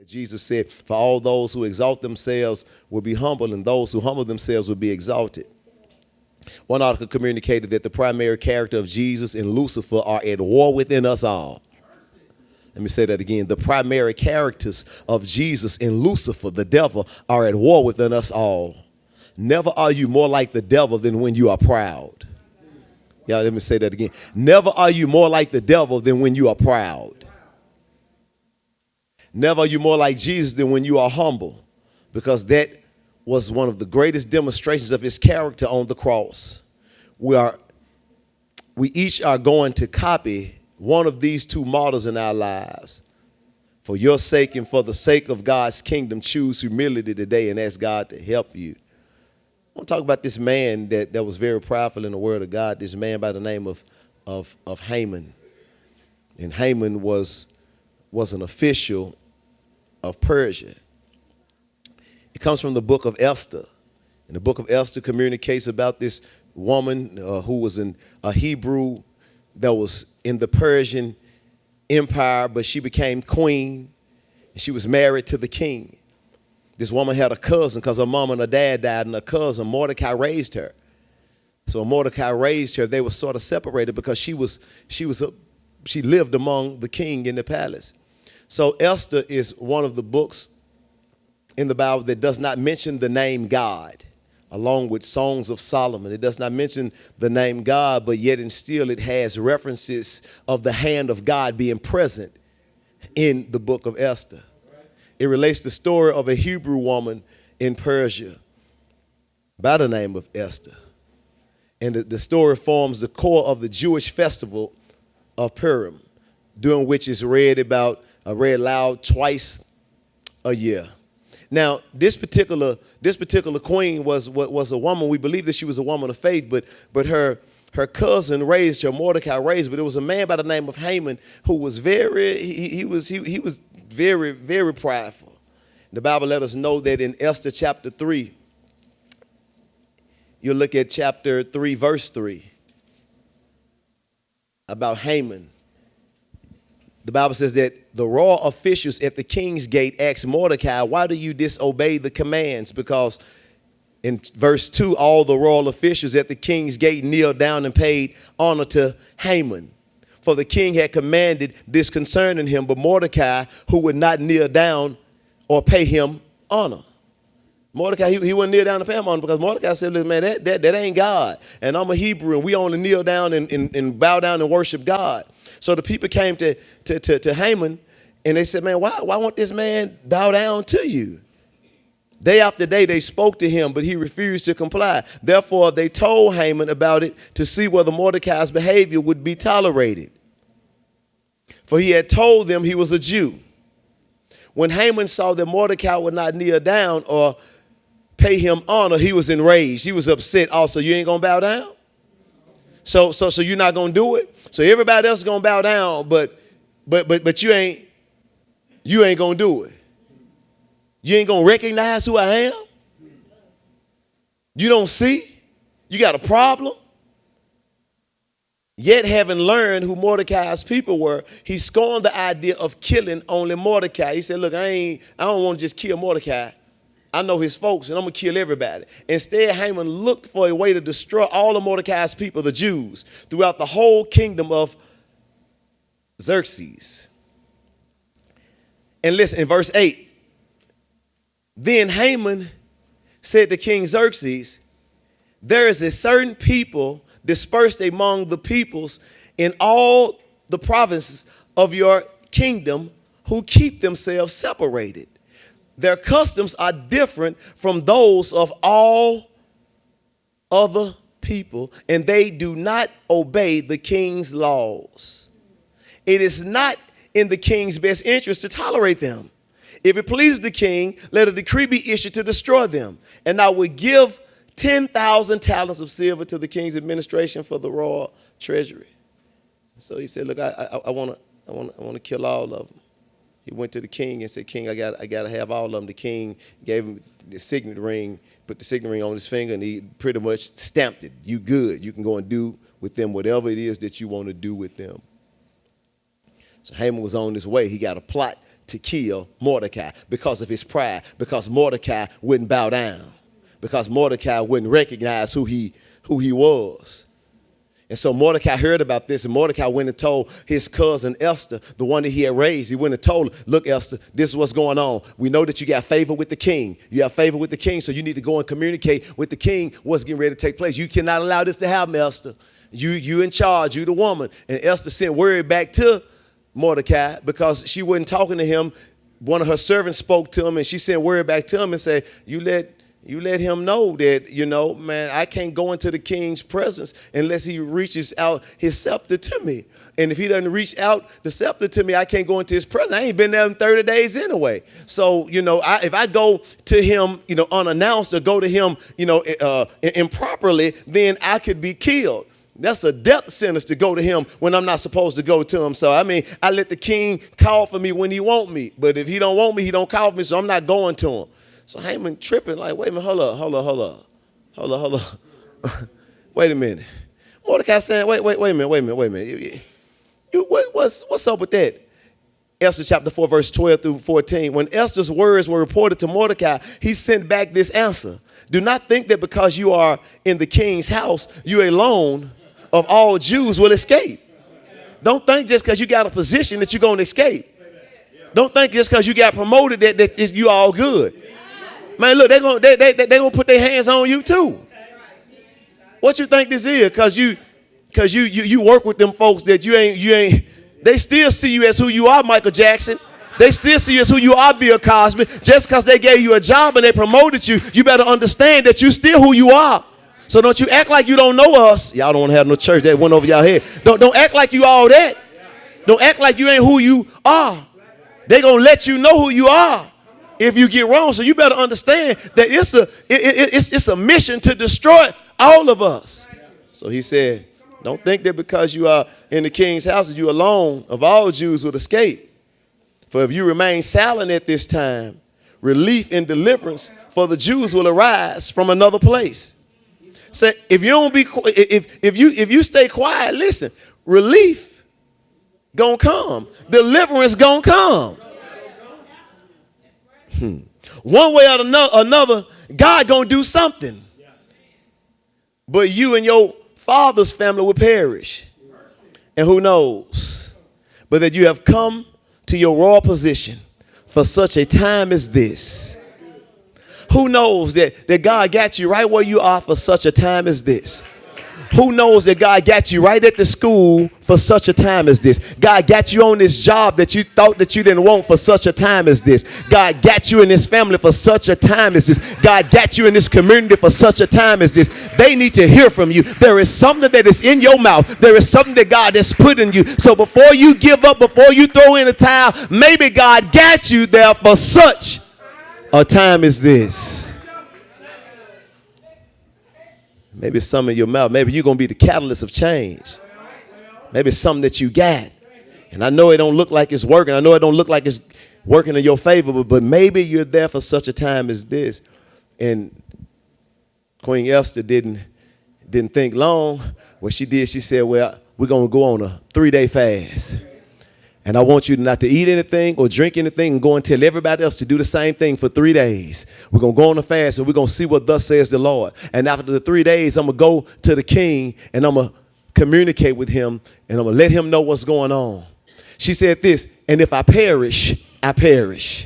Jesus said, for all those who exalt themselves will be humbled, and those who humble themselves will be exalted. One article communicated that the primary character of Jesus and Lucifer are at war within us all. Let me say that again. The primary characters of Jesus and Lucifer, the devil, are at war within us all. Never are you more like the devil than when you are proud. Yeah, let me say that again. Never are you more like the devil than when you are proud. Never are you more like Jesus than when you are humble, because that was one of the greatest demonstrations of his character on the cross. We each are going to copy one of these two models in our lives. For your sake and for the sake of God's kingdom, choose humility today and ask God to help you. I want to talk about this man that was very powerful in the word of God, this man by the name of Haman. And Haman was an official of Persia. It comes from the book of Esther. And the book of Esther communicates about this woman who was a Hebrew that was in the Persian Empire, but she became queen, and she was married to the king. This woman had a cousin because her mom and her dad died, and her cousin, Mordecai, raised her. So when Mordecai raised her, they were sort of separated because she lived among the king in the palace. So Esther is one of the books in the Bible that does not mention the name God, along with Songs of Solomon. It does not mention the name God, but yet and still it has references of the hand of God being present in the book of Esther. It relates the story of a Hebrew woman in Persia by the name of Esther. And the story forms the core of the Jewish festival of Purim, during which is read loud twice a year. Now, this particular queen was a woman. We believe that she was a woman of faith, but her cousin raised her, Mordecai raised, but it was a man by the name of Haman who was very very prideful. The Bible let us know that in Esther chapter 3, you look at chapter 3, verse 3, about Haman. The Bible says that the royal officials at the king's gate asked Mordecai, why do you disobey the commands? Because in verse 2, all the royal officials at the king's gate kneeled down and paid honor to Haman. For the king had commanded this concerning him, but Mordecai, who would not kneel down or pay him honor. Mordecai, he wouldn't kneel down to pay him honor because Mordecai said, listen, man, that ain't God. And I'm a Hebrew, and we only kneel down and bow down and worship God. So the people came to Haman, and they said, man, why won't this man bow down to you? Day after day, they spoke to him, but he refused to comply. Therefore, they told Haman about it to see whether Mordecai's behavior would be tolerated. For he had told them he was a Jew. When Haman saw that Mordecai would not kneel down or pay him honor, he was enraged. He was upset also. You ain't going to bow down? So you're not going to do it? So everybody else is going to bow down, but you ain't going to do it. You ain't going to recognize who I am? You don't see? You got a problem? Yet having learned who Mordecai's people were, he scorned the idea of killing only Mordecai. He said, look, I don't want to just kill Mordecai. I know his folks, and I'm going to kill everybody. Instead, Haman looked for a way to destroy all of Mordecai's people, the Jews, throughout the whole kingdom of Xerxes. And listen, in verse 8, then Haman said to King Xerxes, there is a certain people dispersed among the peoples in all the provinces of your kingdom who keep themselves separated. Their customs are different from those of all other people, and they do not obey the king's laws. It is not in the king's best interest to tolerate them. If it pleases the king, let a decree be issued to destroy them. And I will give 10,000 talents of silver to the king's administration for the royal treasury. So he said, look, I want to kill all of them. He went to the king and said, king, I got to have all of them. The king gave him the signet ring, put the signet ring on his finger, and he pretty much stamped it. You good. You can go and do with them whatever it is that you want to do with them. So Haman was on his way. He got a plot to kill Mordecai because of his pride, because Mordecai wouldn't bow down, because Mordecai wouldn't recognize who he was. And so Mordecai heard about this, and Mordecai went and told his cousin Esther, the one that he had raised. He went and told her, look, Esther, this is what's going on. We know that you got favor with the king. You have favor with the king, so you need to go and communicate with the king what's getting ready to take place. You cannot allow this to happen, Esther. You in charge, you the woman. And Esther sent word back to Mordecai because she wasn't talking to him. One of her servants spoke to him, and she sent word back to him and said, you let him know that, man, I can't go into the king's presence unless he reaches out his scepter to me. And if he doesn't reach out the scepter to me, I can't go into his presence. I ain't been there in 30 days anyway. So, if I go to him, unannounced, or go to him, improperly, then I could be killed. That's a death sentence to go to him when I'm not supposed to go to him. So, I let the king call for me when he want me. But if he don't want me, he don't call for me, so I'm not going to him. So Haman tripping like, wait a minute, hold up. Wait a minute. Mordecai saying, wait a minute. What's up with that? Esther chapter 4, verse 12 through 14. When Esther's words were reported to Mordecai, he sent back this answer. Do not think that because you are in the king's house, you alone of all Jews will escape. Don't think just because you got a position that you're going to escape. Don't think just because you got promoted that you all good. Man, look, they're gonna put their hands on you too. What you think this is? Because you work with them folks that you ain't. They still see you as who you are, Michael Jackson. They still see you as who you are, Bill Cosby. Just because they gave you a job and they promoted you, you better understand that you still who you are. So don't you act like you don't know us. Y'all don't want to have no church that went over y'all head. Don't act like you all that. Don't act like you ain't who you are. They gonna let you know who you are if you get wrong. So you better understand that it's a mission to destroy all of us. So he said, don't think that because you are in the king's house that you alone of all Jews will escape. For if you remain silent at this time, relief and deliverance for the Jews will arise from another place. So if you don't be, if you stay quiet, listen, relief gonna come, deliverance gonna come. One way or another, God gonna do something. But you and your father's family will perish. And who knows? But that you have come to your royal position for such a time as this. Who knows that God got you right where you are for such a time as this? Who knows that God got you right at the school for such a time as this? God got you on this job that you thought that you didn't want for such a time as this. God got you in this family for such a time as this. God got you in this community for such a time as this. They need to hear from you. There is something that is in your mouth. There is something that God has put in you. So before you give up, before you throw in a towel, maybe God got you there for such a time as this. Maybe it's something in your mouth. Maybe you're going to be the catalyst of change. Maybe it's something that you got. And I know it don't look like it's working. I know it don't look like it's working in your favor, but maybe you're there for such a time as this. And Queen Esther didn't think long. What she did, she said, well, we're going to go on a 3-day fast. And I want you not to eat anything or drink anything and go and tell everybody else to do the same thing for 3 days. We're going to go on a fast and we're going to see what thus says the Lord. And after the 3 days, I'm going to go to the king and I'm going to communicate with him and I'm going to let him know what's going on. She said this, and if I perish, I perish.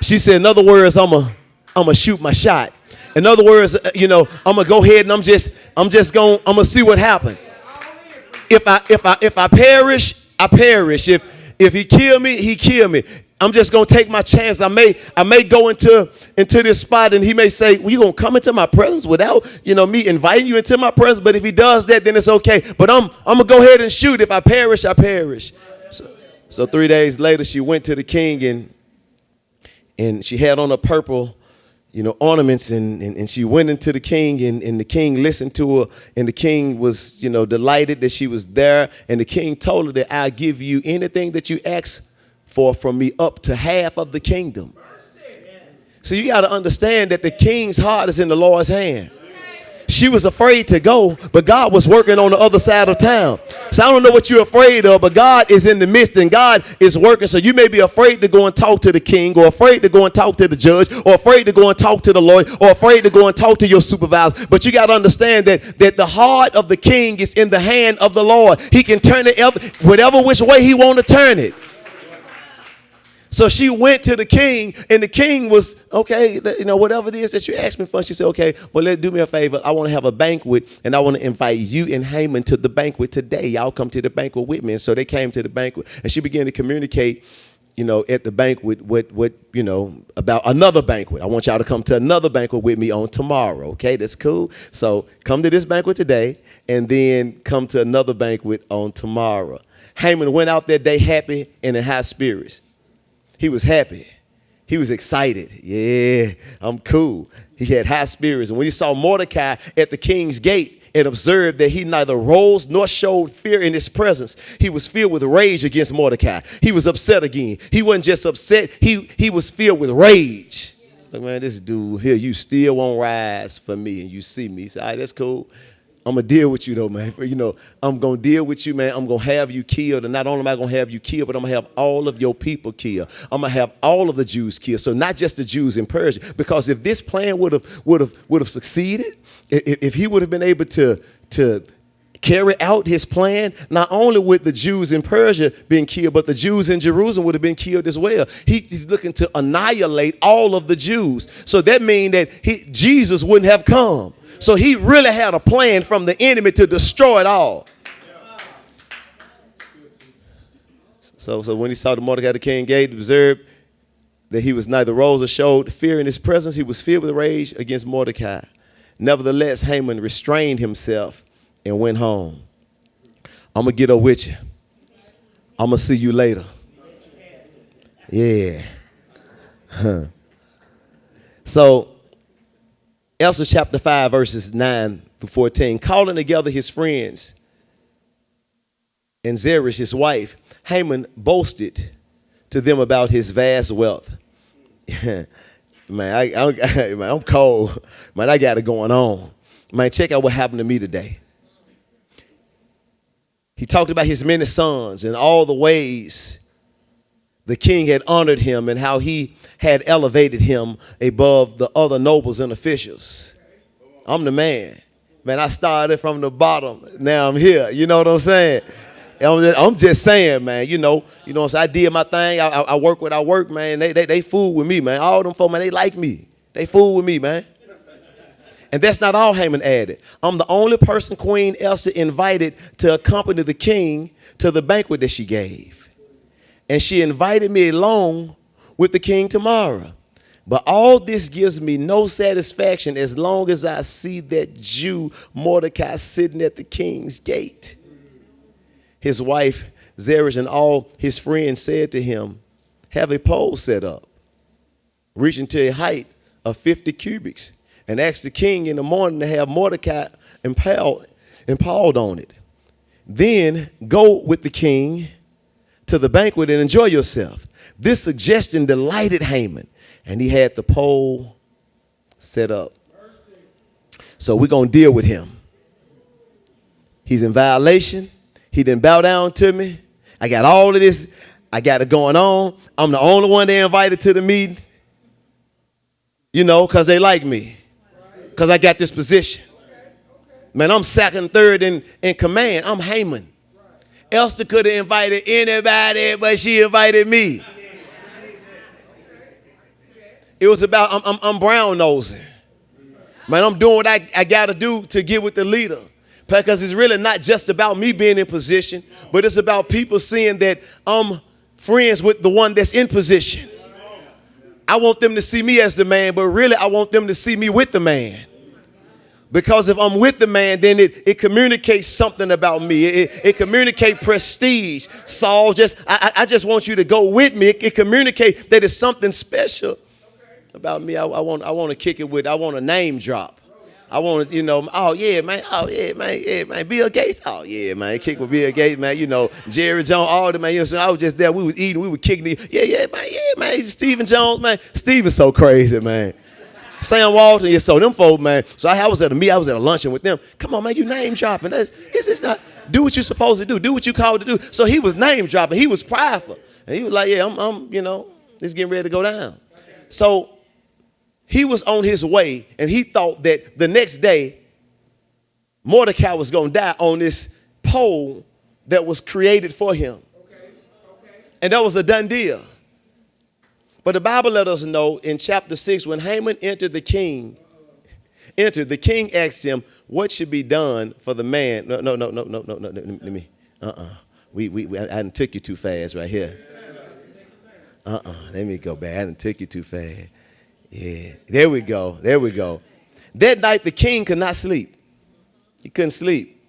She said, in other words, I'm going to shoot my shot. In other words, I'm going to go ahead and I'm going to see what happens. If I perish, I perish. If he kill me, he kill me. I'm just gonna take my chance. I may go into this spot and he may say, well, you gonna come into my presence without me inviting you into my presence. But if he does that, then it's okay. But I'm gonna go ahead and shoot. If I perish, I perish. So 3 days later, she went to the king and she had on a purple ornaments, and she went into the king, and the king listened to her, and the king was, delighted that she was there, and the king told her that I'll give you anything that you ask for from me, up to half of the kingdom. So you got to understand that the king's heart is in the Lord's hand. She was afraid to go, but God was working on the other side of town. So I don't know what you're afraid of, but God is in the midst and God is working. So you may be afraid to go and talk to the king, or afraid to go and talk to the judge, or afraid to go and talk to the lawyer, or afraid to go and talk to your supervisor. But you got to understand that the heart of the king is in the hand of the Lord. He can turn it whatever which way he want to turn it. So she went to the king, and the king was, okay, whatever it is that you asked me for. She said, okay, well, do me a favor. I want to have a banquet, and I want to invite you and Haman to the banquet today. Y'all come to the banquet with me. And so they came to the banquet, and she began to communicate, at the banquet about another banquet. I want y'all to come to another banquet with me on tomorrow. Okay, that's cool. So come to this banquet today, and then come to another banquet on tomorrow. Haman went out that day happy and in high spirits. He was happy. He was excited. Yeah, I'm cool. He had high spirits. And when he saw Mordecai at the king's gate and observed that he neither rose nor showed fear in his presence, he was filled with rage against Mordecai. He was upset again. He wasn't just upset. He was filled with rage. Like, man, this dude here, you still won't rise for me, and you see me. He said, all right, that's cool. I'm going to deal with you, though, man. I'm going to deal with you, man. I'm going to have you killed. And not only am I going to have you killed, but I'm going to have all of your people killed. I'm going to have all of the Jews killed. So not just the Jews in Persia. Because if this plan would have succeeded, if he would have been able to carry out his plan, not only with the Jews in Persia being killed, but the Jews in Jerusalem would have been killed as well. He's looking to annihilate all of the Jews. So that means that Jesus wouldn't have come. So he really had a plan from the enemy to destroy it all. So when he saw the Mordecai the king gate, observed that he was neither rose or showed fear in his presence, he was filled with rage against Mordecai. Nevertheless, Haman restrained himself and went home. I'm going to get up with you. I'm going to see you later. Yeah. So, Esther chapter 5, verses 9 through 14. Calling together his friends and Zeresh, his wife, Haman boasted to them about his vast wealth. Man, I'm cold. Man, I got it going on. Man, check out what happened to me today. He talked about his many sons and all the ways the king had honored him and how he had elevated him above the other nobles and officials. I'm the man. Man, I started from the bottom. Now I'm here. You know what I'm saying? I'm just saying, man, so I did my thing. I work what I work, man. They fool with me, man. All them folk, man, they like me. They fool with me, man. And that's not all Haman added. I'm the only person Queen Esther invited to accompany the king to the banquet that she gave. And she invited me along with the king tomorrow. But all this gives me no satisfaction as long as I see that Jew Mordecai sitting at the king's gate. His wife Zeresh and all his friends said to him, have a pole set up, reaching to a height of 50 cubits, and ask the king in the morning to have Mordecai impaled on it. Then go with the king to the banquet and enjoy yourself. This suggestion delighted Haman, and he had the pole set up. So we're going to deal with him. He's in violation. He didn't bow down to me. I got all of this. I got it going on. I'm the only one they invited to the meeting, because they like me, because I got this position. Man, I'm second, third in command. I'm Haman. Esther could have invited anybody, but she invited me. It was about, I'm brown nosing. Man, I'm doing what I got to do to get with the leader. Because it's really not just about me being in position, but it's about people seeing that I'm friends with the one that's in position. I want them to see me as the man, but really I want them to see me with the man. Because if I'm with the man, then it communicates something about me. It communicates prestige. Saul, I just want you to go with me. It communicates that it's something special about me. I want to kick it with, I want a name drop. I want to, oh yeah, man, Bill Gates, oh yeah, man, kick with Bill Gates, man, Jerry Jones, all the man, I was just there, we was eating, we were kicking, yeah, man, Stephen Jones, man, Stephen's so crazy, man. Sam Walton, yeah, so them folk, man. So I was at a luncheon with them. Come on, man, you name dropping. It's just not, do what you're supposed to do. Do what you called to do. So he was name dropping. He was prideful. And he was like, yeah, I'm it's getting ready to go down. So he was on his way, and he thought that the next day, Mordecai was going to die on this pole that was created for him. And that was a done deal. But the Bible let us know in chapter 6, when Haman entered, the king asked him, what should be done for the man? No, let me, I done took you too fast right here. Let me go back. I done took you too fast. Yeah, there we go. That night the king could not sleep. He couldn't sleep.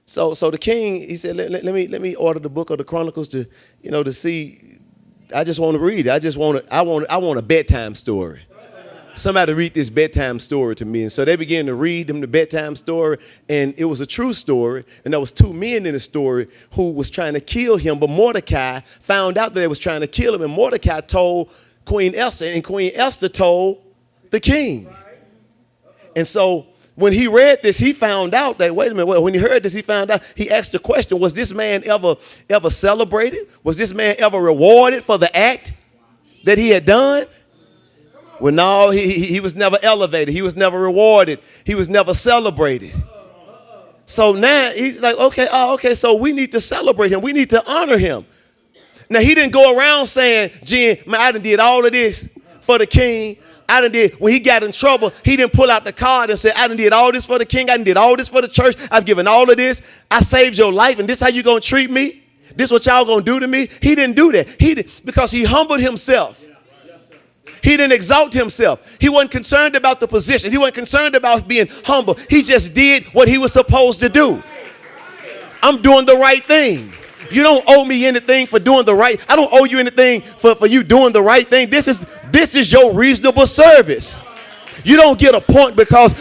So the king, he said, let me order the book of the Chronicles to see. I just want to read it. I want a bedtime story. Somebody read this bedtime story to me. And so they began to read them the bedtime story, and it was a true story. And there was two men in the story who was trying to kill him, but Mordecai found out that they was trying to kill him, and Mordecai told Queen Esther, and Queen Esther told the king. And so when he read this, he found out that, when he heard this, he found out, he asked the question, was this man ever celebrated? Was this man ever rewarded for the act that he had done? Well, no, he was never elevated. He was never rewarded. He was never celebrated. So now he's like, okay, so we need to celebrate him. We need to honor him. Now, he didn't go around saying, Jen, man, I done did all of this for the king. I done did, when he got in trouble, he didn't pull out the card and say, I done did all this for the king. I done did all this for the church. I've given all of this. I saved your life, and this how you going to treat me? This what y'all going to do to me? He didn't do that. Because he humbled himself. He didn't exalt himself. He wasn't concerned about the position. He wasn't concerned about being humble. He just did what he was supposed to do. I'm doing the right thing. You don't owe me anything for doing the right. I don't owe you anything for you doing the right thing. This is your reasonable service. You don't get a point because,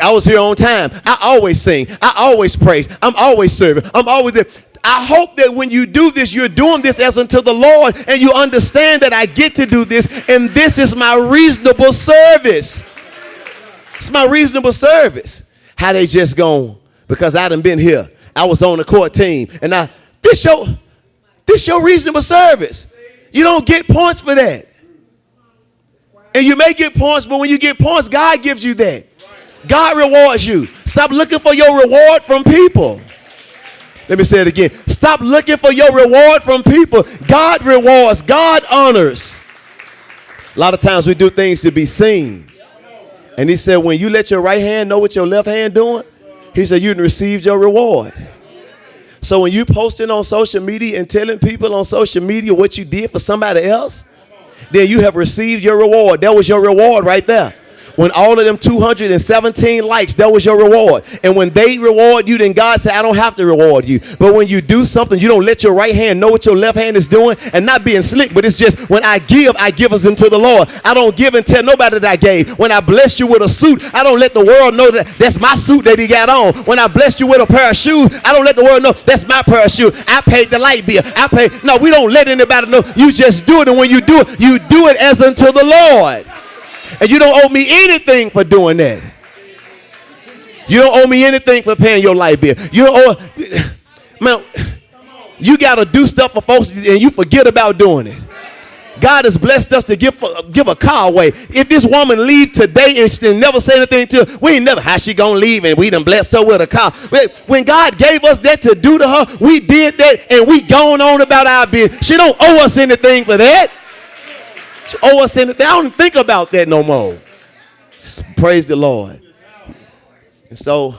I was here on time. I always sing. I always praise. I'm always serving. I'm always there. I hope that when you do this, you're doing this as unto the Lord, and you understand that I get to do this, and this is my reasonable service. It's my reasonable service. How they just gone, because I done been here. I was on the court team, and this your reasonable service. You don't get points for that. And you may get points, but when you get points, God gives you that. God rewards you. Stop looking for your reward from people. Let me say it again. Stop looking for your reward from people. God rewards. God honors. A lot of times we do things to be seen. And he said, when you let your right hand know what your left hand doing, he said, you received your reward. So when you posting on social media and telling people on social media what you did for somebody else, then you have received your reward. That was your reward right there. When all of them 217 likes, that was your reward. And when they reward you, then God said, I don't have to reward you. But when you do something, you don't let your right hand know what your left hand is doing, and not being slick, but it's just when I give us unto the Lord. I don't give and tell nobody that I gave. When I bless you with a suit, I don't let the world know that that's my suit that he got on. When I blessed you with a pair of shoes, I don't let the world know that's my pair of shoes. I paid the light bill. No, we don't let anybody know. You just do it, and when you do it as unto the Lord. And you don't owe me anything for doing that. You don't owe me anything for paying your light bill. You don't owe, man, you got to do stuff for folks and you forget about doing it. God has blessed us to give a car away. If this woman leave today and she never say anything to her, we ain't never, how she gonna leave, and we done blessed her with a car. When God gave us that to do to her, we did that, and we gone on about our business. She don't owe us anything for that. She owe us anything. I don't think about that no more. Just praise the Lord. And so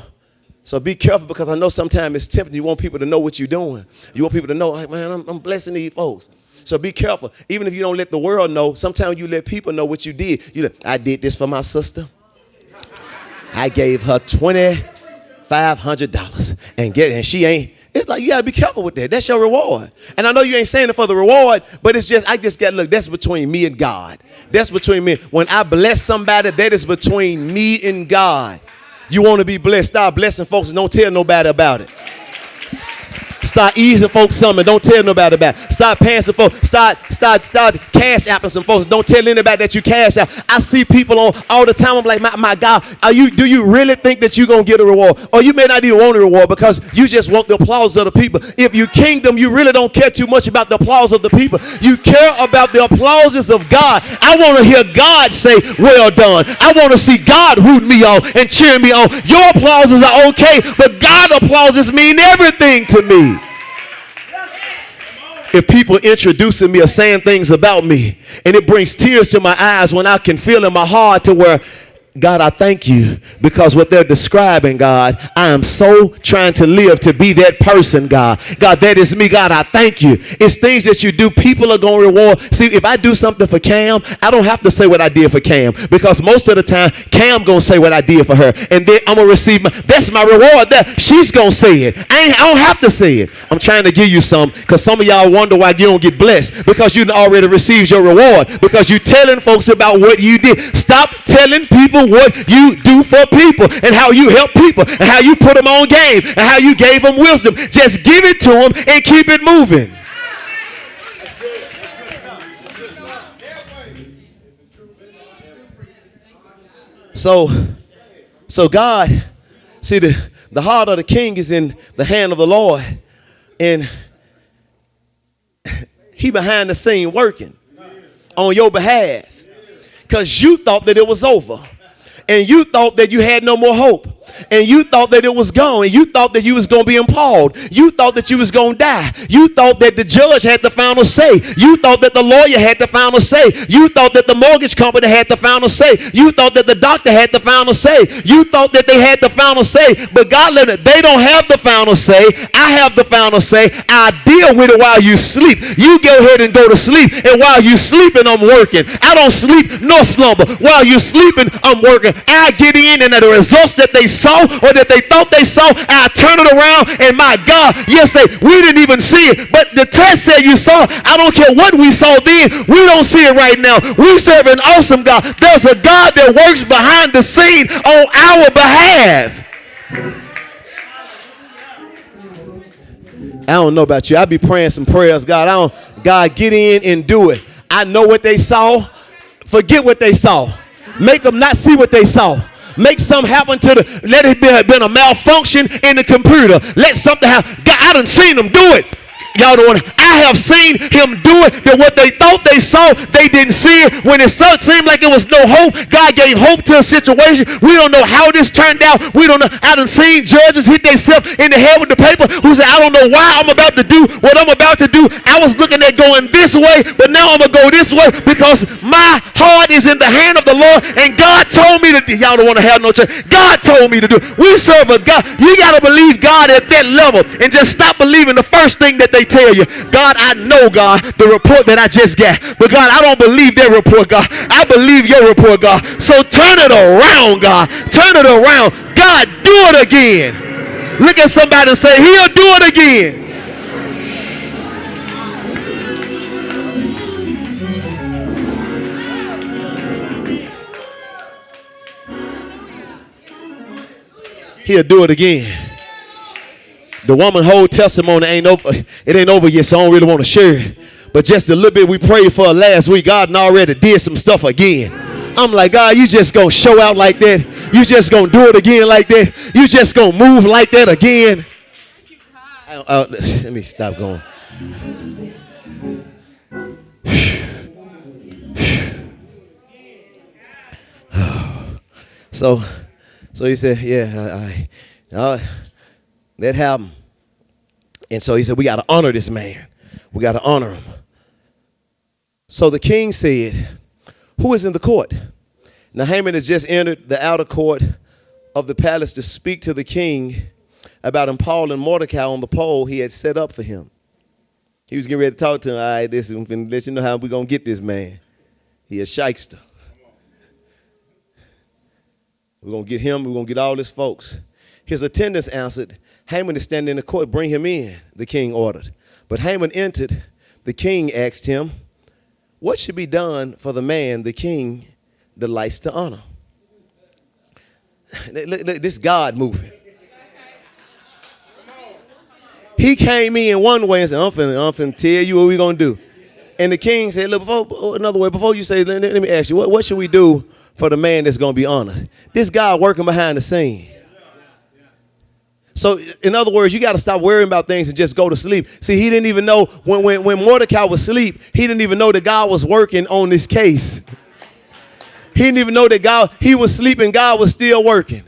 be careful, because I know sometimes it's tempting. You want people to know what you're doing. You want people to know, like, man, I'm blessing these folks. So be careful. Even if you don't let the world know, sometimes you let people know what you did. I did this for my sister. I gave her $2,500 and she ain't. It's like, you got to be careful with that. That's your reward. And I know you ain't saying it for the reward, but it's just, I just got to look, that's between me and God. That's between me. When I bless somebody, that is between me and God. You want to be blessed, start blessing folks and don't tell nobody about it. Start easing folks something. Don't tell nobody about it. Start paying some folks. Start cash apping some folks. Don't tell anybody that you cash out. I see people on all the time. I'm like, my God, do you really think that you're going to get a reward? Or you may not even want a reward because you just want the applause of the people. If you kingdom, you really don't care too much about the applause of the people. You care about the applauses of God. I want to hear God say, well done. I want to see God root me on and cheer me on. Your applauses are okay, but God applauses mean everything to me. If people introducing me or saying things about me, and it brings tears to my eyes when I can feel in my heart to where, God, I thank you, because what they're describing, God, I am so trying to live to be that person, God. God, that is me, God, I thank you. It's things that you do, people are going to reward. See, if I do something for Cam, I don't have to say what I did for Cam, because most of the time, Cam going to say what I did for her, and then I'm going to receive that's my reward. She's going to say it. I don't have to say it. I'm trying to give you some, because some of y'all wonder why you don't get blessed, because you already received your reward, because you telling folks about what you did. Stop telling people what you do for people and how you help people and how you put them on game and how you gave them wisdom. Just give it to them and keep it moving. So God, see, the heart of the king is in the hand of the Lord, and he behind the scene working on your behalf, because you thought that it was over. And you thought that you had no more hope. And you thought that it was gone. And you thought that you was going to be impaled. You thought that you was going to die. You thought that the judge had the final say. You thought that the lawyer had the final say. You thought that the mortgage company had the final say. You thought that the doctor had the final say. You thought that they had the final say. But God, they don't have the final say. I have the final say. I deal with it while you sleep. You go ahead and go to sleep. And while you sleeping, I'm working. I don't sleep nor slumber. While you sleeping, I'm working. I get in, and the results that they saw or that they thought they saw, I turn it around, and my God, yes, we didn't even see it, but the test said you saw. I don't care what we saw then. We don't see it right now. We serve an awesome God. There's a God that works behind the scene on our behalf. I don't know about you. I be praying some prayers. God, get in and do it. I know what they saw. Forget what they saw. Make them not see what they saw. Make something happen let it been a malfunction in the computer. Let something happen. God, I done seen them do it. Y'all don't want to. I have seen him do it. That what they thought they saw, they didn't see it. When it seemed like it was no hope, God gave hope to a situation. We don't know how this turned out. We don't know. I done seen judges hit themselves in the head with the paper who said, I don't know why I'm about to do what I'm about to do. I was looking at going this way, but now I'm going to go this way because my heart is in the hand of the Lord, and God told me to do. Y'all don't want to have no church. God told me to do. We serve a God. You got to believe God at that level and just stop believing the first thing that they tell you. God, I know, God, the report that I just got, but God, I don't believe their report, God. I believe your report, God. So turn it around, God. Turn it around. God, do it again. Look at somebody and say, he'll do it again. He'll do it again. The woman's whole testimony ain't over. It ain't over yet, so I don't really want to share it. But just a little bit we prayed for last week, God already did some stuff again. I'm like, God, you just going to show out like that? You just going to do it again like that? You just going to move like that again? Let me stop going. So he said, yeah, that happened. And so he said, we got to honor this man. We got to honor him. So the king said, who is in the court? Now Haman has just entered the outer court of the palace to speak to the king about impaling Mordecai on the pole he had set up for him. He was getting ready to talk to him. All right, this is going to let you know how we're going to get this man. He a shyster. We're going to get him. We're going to get all his folks. His attendants answered, Haman is standing in the court. Bring him in, the king ordered. But Haman entered. The king asked him, what should be done for the man the king delights to honor? Look, this God moving. He came in one way and said, I'm finna tell you what we're going to do. And the king said, look, before you say, let me ask you, what should we do for the man that's going to be honored? This guy working behind the scene. So, in other words, you got to stop worrying about things and just go to sleep. See, he didn't even know when Mordecai was asleep, he didn't even know that God was working on this case. He didn't even know that he was sleeping, God was still working.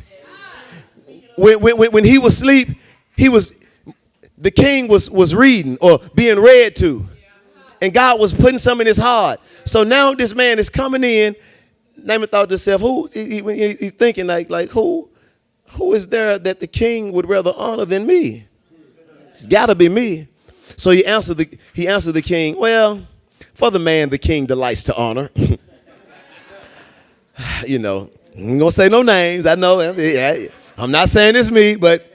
When he was asleep, the king was reading or being read to. And God was putting something in his heart. So now this man is coming in. Naaman thought to himself, he's thinking like who is there that the king would rather honor than me? It's got to be me. So he answered the king, well, for the man the king delights to honor. You know, I'm going to say no names. I know. I'm not saying it's me, but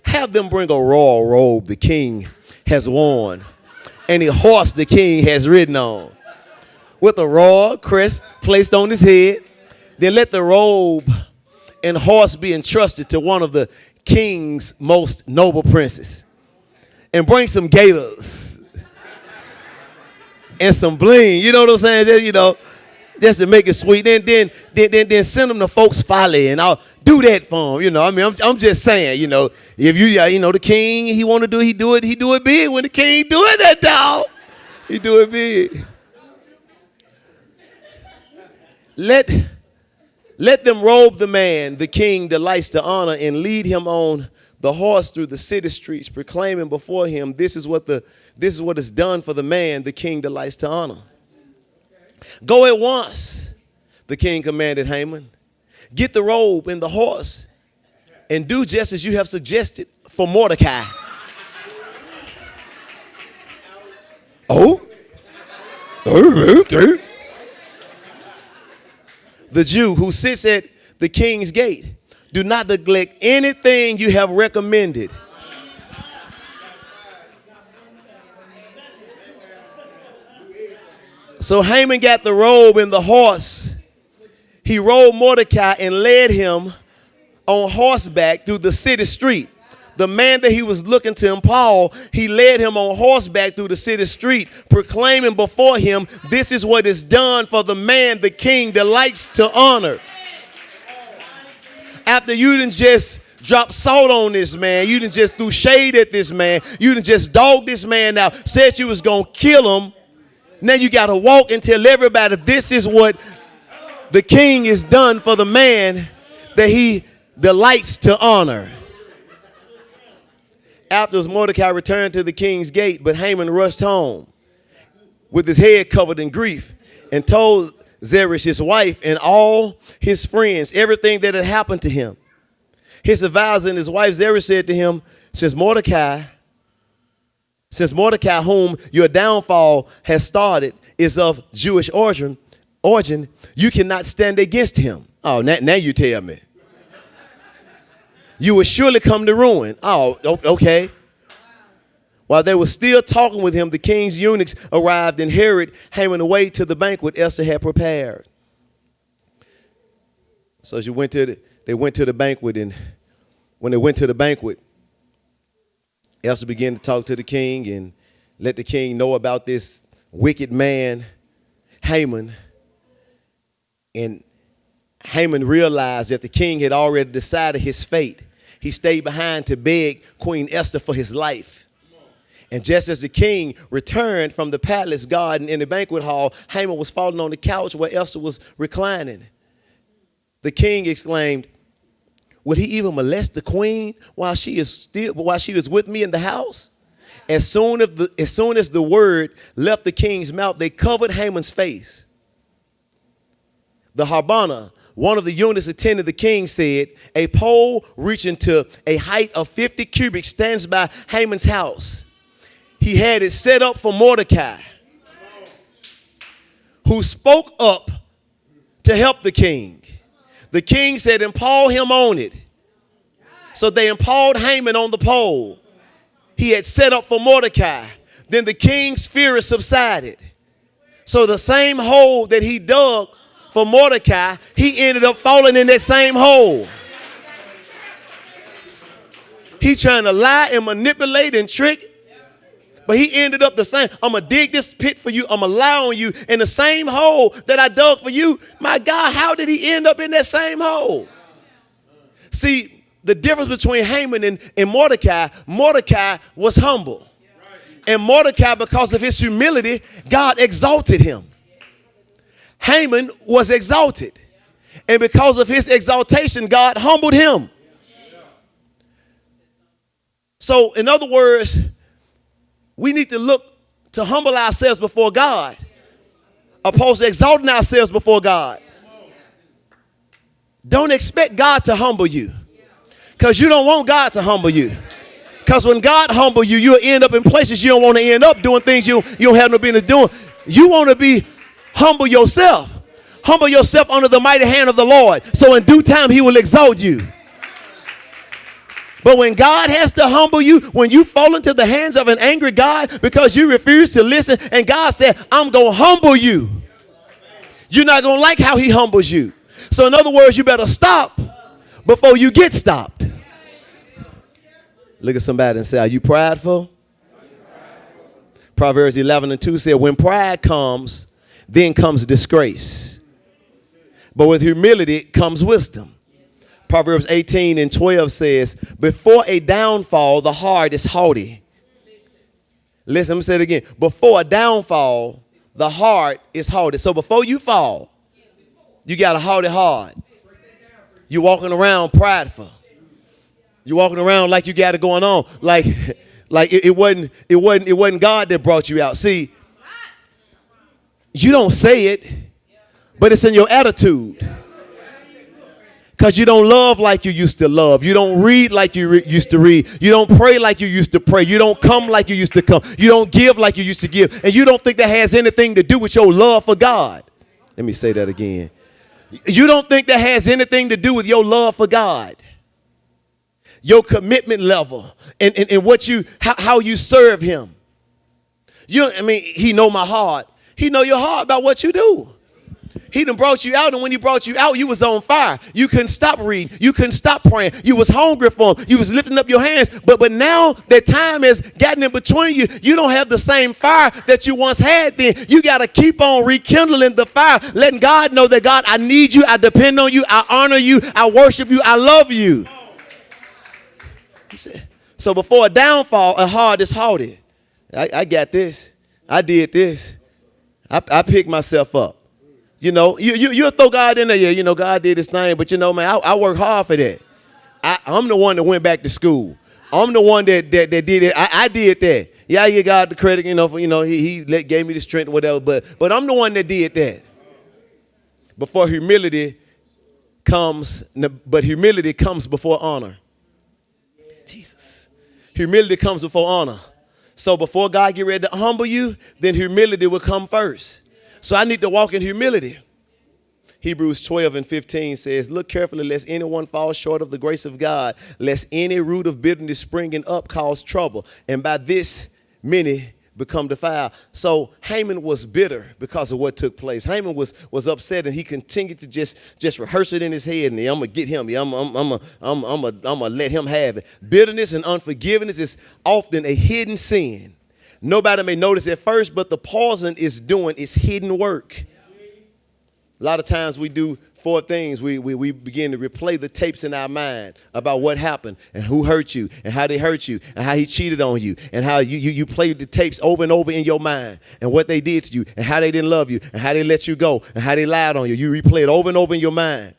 have them bring a royal robe the king has worn and a horse the king has ridden on, with a royal crest placed on his head. Then let the robe and horse be entrusted to one of the king's most noble princes. And bring some gators and some bling. You know what I'm saying? Just to make it sweet. Then send them to folks folly, and I'll do that for them. I'm just saying, if the king, he want to do, he do it big. When the king do it, that dog, he do it big. Let them robe the man the king delights to honor and lead him on the horse through the city streets, proclaiming before him, this is what is done for the man the king delights to honor. Go at once, the king commanded Haman. Get the robe and the horse and do just as you have suggested for Mordecai. Oh? Okay. The Jew who sits at the king's gate. Do not neglect anything you have recommended. So Haman got the robe and the horse. He rode Mordecai and led him on horseback through the city street. The man that he was looking to impale, he led him on horseback through the city street, proclaiming before him, this is what is done for the man the king delights to honor. After you didn't just drop salt on this man, you didn't just threw shade at this man, you didn't just dog this man out, said you was going to kill him. Now you got to walk and tell everybody this is what the king is done for the man that he delights to honor. Afterwards, Mordecai returned to the king's gate, but Haman rushed home with his head covered in grief and told Zeresh, his wife, and all his friends everything that had happened to him. His advisor and his wife Zeresh said to him, Since Mordecai, whom your downfall has started, is of Jewish origin, you cannot stand against him. Oh, now you tell me. You will surely come to ruin. Oh, okay. While they were still talking with him, the king's eunuchs arrived and hurried Haman away to the banquet Esther had prepared. So they went to the banquet, and when they went to the banquet, Esther began to talk to the king and let the king know about this wicked man, Haman. And Haman realized that the king had already decided his fate. He stayed behind to beg Queen Esther for his life. And just as the king returned from the palace garden in the banquet hall, Haman was falling on the couch where Esther was reclining. The king exclaimed, would he even molest the queen while she is with me in the house? As soon as the word left the king's mouth, they covered Haman's face. The Harbana, one of the eunuchs attending the king, said, a pole reaching to a height of 50 cubits stands by Haman's house. He had it set up for Mordecai, who spoke up to help the king. The king said, impale him on it. So they impaled Haman on the pole he had set up for Mordecai. Then the king's fury subsided. So the same hole that he dug for Mordecai, he ended up falling in that same hole. He trying to lie and manipulate and trick. But he ended up the same. I'm going to dig this pit for you. I'm going to lie on you in the same hole that I dug for you. My God, how did he end up in that same hole? See, the difference between Haman and Mordecai was humble. And Mordecai, because of his humility, God exalted him. Haman was exalted. And because of his exaltation, God humbled him. So, in other words, we need to look to humble ourselves before God, opposed to exalting ourselves before God. Don't expect God to humble you, because you don't want God to humble you. Because when God humble you, you'll end up in places you don't want to end up, doing things you don't have no business doing. You want to be humble yourself. Humble yourself under the mighty hand of the Lord, so in due time he will exalt you. But when God has to humble you, when you fall into the hands of an angry God because you refuse to listen, and God said, I'm going to humble you, you're not going to like how he humbles you. So in other words, you better stop before you get stopped. Look at somebody and say, are you prideful? Proverbs 11:2 said, when pride comes, then comes disgrace. But with humility comes wisdom. Proverbs 18:12 says, before a downfall, the heart is haughty. Listen, I'm going to say it again. Before a downfall, the heart is haughty. So before you fall, you got a haughty heart. You're walking around prideful. You're walking around like you got it going on. Like it wasn't God that brought you out. See, you don't say it, but it's in your attitude. Because you don't love like you used to love. You don't read like you used to read. You don't pray like you used to pray. You don't come like you used to come. You don't give like you used to give. And you don't think that has anything to do with your love for God. Let me say that again. You don't think that has anything to do with your love for God. Your commitment level and what how you serve him. He know my heart. He know your heart about what you do. He done brought you out, and when he brought you out, you was on fire. You couldn't stop reading. You couldn't stop praying. You was hungry for him. You was lifting up your hands. But now that time has gotten in between you, you don't have the same fire that you once had then. You got to keep on rekindling the fire, letting God know that, God, I need you. I depend on you. I honor you. I worship you. I love you. So before a downfall, a heart is haughty. I got this. I did this. I picked myself up. You'll throw God in there. Yeah, God did his thing. But, man, I work hard for that. I'm the one that went back to school. I'm the one that did it. I did that. Yeah, I give God the credit, he gave me the strength or whatever. But I'm the one that did that. Before humility comes, but humility comes before honor. Jesus. Humility comes before honor. So before God get ready to humble you, then humility will come first. So I need to walk in humility. Hebrews 12:15 says, look carefully lest anyone fall short of the grace of God, lest any root of bitterness springing up cause trouble, and by this many become defiled. So Haman was bitter because of what took place. Haman was upset, and he continued to just rehearse it in his head. And I'm gonna get him. I'm gonna let him have it. Bitterness and unforgiveness is often a hidden sin. Nobody may notice at first, but the poison is doing its hidden work. A lot of times we do four things. We begin to replay the tapes in our mind about what happened and who hurt you and how they hurt you and how he cheated on you and how you played the tapes over and over in your mind and what they did to you and how they didn't love you and how they let you go and how they lied on you. You replay it over and over in your mind.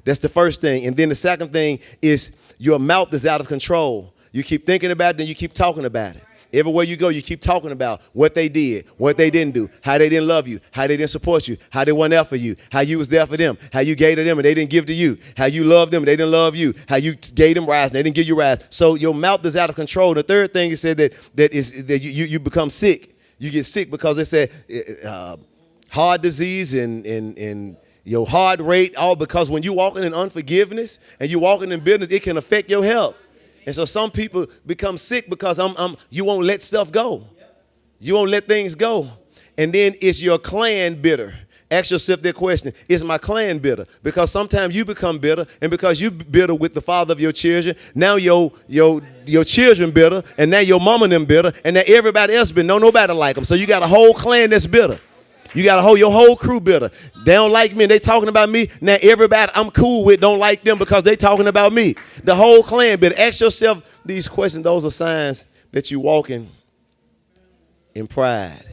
That's the first thing. And then the second thing is your mouth is out of control. You keep thinking about it, then you keep talking about it. Everywhere you go, you keep talking about what they did, what they didn't do, how they didn't love you, how they didn't support you, how they weren't there for you, how you was there for them, how you gave to them and they didn't give to you, how you loved them and they didn't love you, how you gave them rise and they didn't give you rise. So your mouth is out of control. The third thing is said that you become sick. You get sick because they said heart disease and your heart rate, all because when you walking in unforgiveness and you walking in bitterness, it can affect your health. And so some people become sick because you won't let stuff go. You won't let things go. And then is your clan bitter? Ask yourself that question. Is my clan bitter? Because sometimes you become bitter, and because you bitter with the father of your children, now your children bitter, and now your mama and them bitter, and now everybody else bitter. No, nobody like them. So you got a whole clan that's bitter. You got your whole crew bitter. They don't like me, and they talking about me. Now everybody I'm cool with don't like them because they talking about me. The whole clan bitter. Ask yourself these questions. Those are signs that you walking in pride.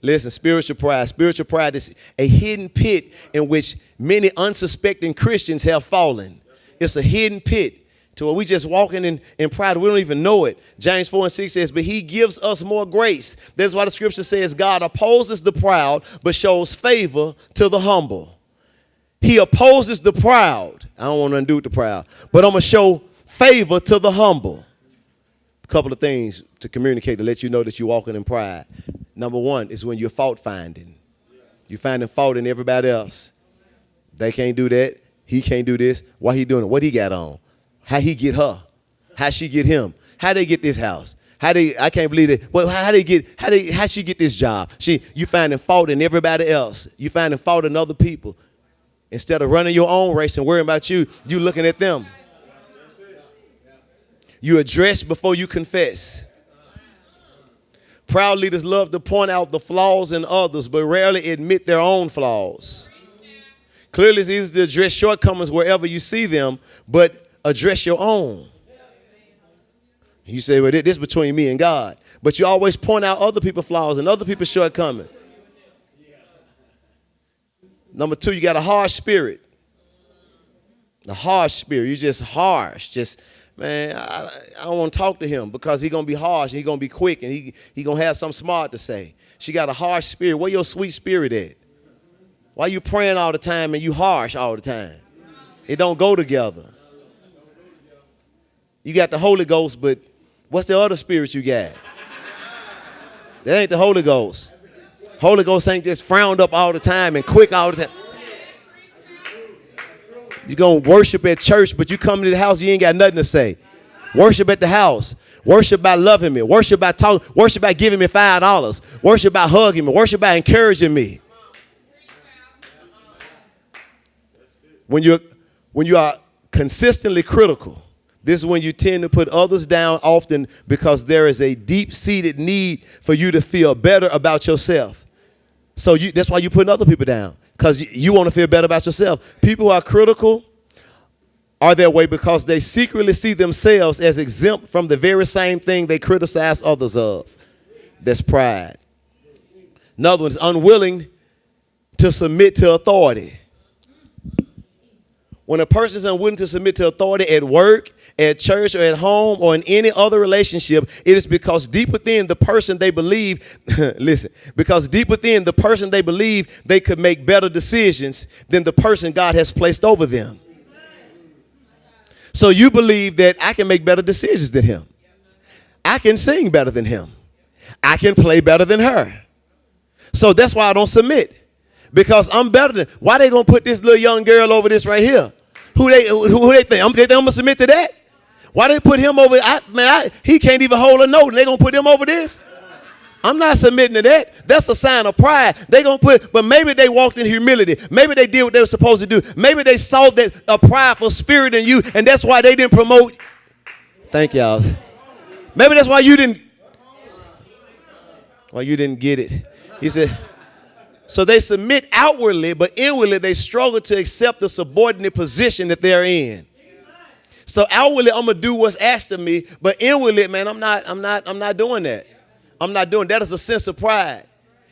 Listen, spiritual pride. Spiritual pride is a hidden pit in which many unsuspecting Christians have fallen. It's a hidden pit to where we just walking in pride. We don't even know it. James 4:6 says, but he gives us more grace. That's why the scripture says God opposes the proud, but shows favor to the humble. He opposes the proud. I don't want to undo the proud, but I'm going to show favor to the humble. A couple of things to communicate to let you know that you're walking in pride. Number one is when you're fault finding. You're finding fault in everybody else. They can't do that. He can't do this. Why he doing it? What he got on? How he get her? How she get him? How they get this house? I can't believe it. Well, how she get this job? You finding fault in everybody else. You finding fault in other people. Instead of running your own race and worrying about you looking at them. You address before you confess. Proud leaders love to point out the flaws in others, but rarely admit their own flaws. Clearly, it's easy to address shortcomings wherever you see them, but address your own. You say, well, this is between me and God. But you always point out other people's flaws and other people's shortcomings. Number two, you got a harsh spirit. A harsh spirit. You're just harsh. Man, I don't want to talk to him because he's going to be harsh and he's going to be quick and he going to have something smart to say. She got a harsh spirit. Where your sweet spirit at? Why you praying all the time and you harsh all the time? It don't go together. You got the Holy Ghost, but what's the other spirit you got? That ain't the Holy Ghost. Holy Ghost ain't just frowned up all the time and quick all the time. You're going to worship at church, but you come to the house, you ain't got nothing to say. Worship at the house. Worship by loving me. Worship by talking. Worship by giving me $5. Worship by hugging me. Worship by encouraging me. When you are consistently critical, this is when you tend to put others down often because there is a deep-seated need for you to feel better about yourself. So that's why you're putting other people down. Because you want to feel better about yourself. People who are critical are that way because they secretly see themselves as exempt from the very same thing they criticize others of. That's pride. Another one is unwilling to submit to authority. When a person is unwilling to submit to authority at work, at church, or at home, or in any other relationship, it is because deep within the person they believe, because deep within the person they believe they could make better decisions than the person God has placed over them. So you believe that I can make better decisions than him. I can sing better than him. I can play better than her. So that's why I don't submit. Because I'm better than. Why they gonna put this little young girl over this right here? Who they think? I'm gonna submit to that? Why they put him over? He can't even hold a note, and they gonna put him over this? I'm not submitting to that. That's a sign of pride. They gonna put, but maybe they walked in humility. Maybe they did what they were supposed to do. Maybe they saw that a prideful spirit in you, and that's why they didn't promote. Thank y'all. Maybe that's why you didn't. Why you didn't get it? He said. So they submit outwardly, but inwardly they struggle to accept the subordinate position that they're in. So outwardly I'm gonna do what's asked of me, but inwardly, man, I'm not doing that. I'm not doing that. Is a sense of pride.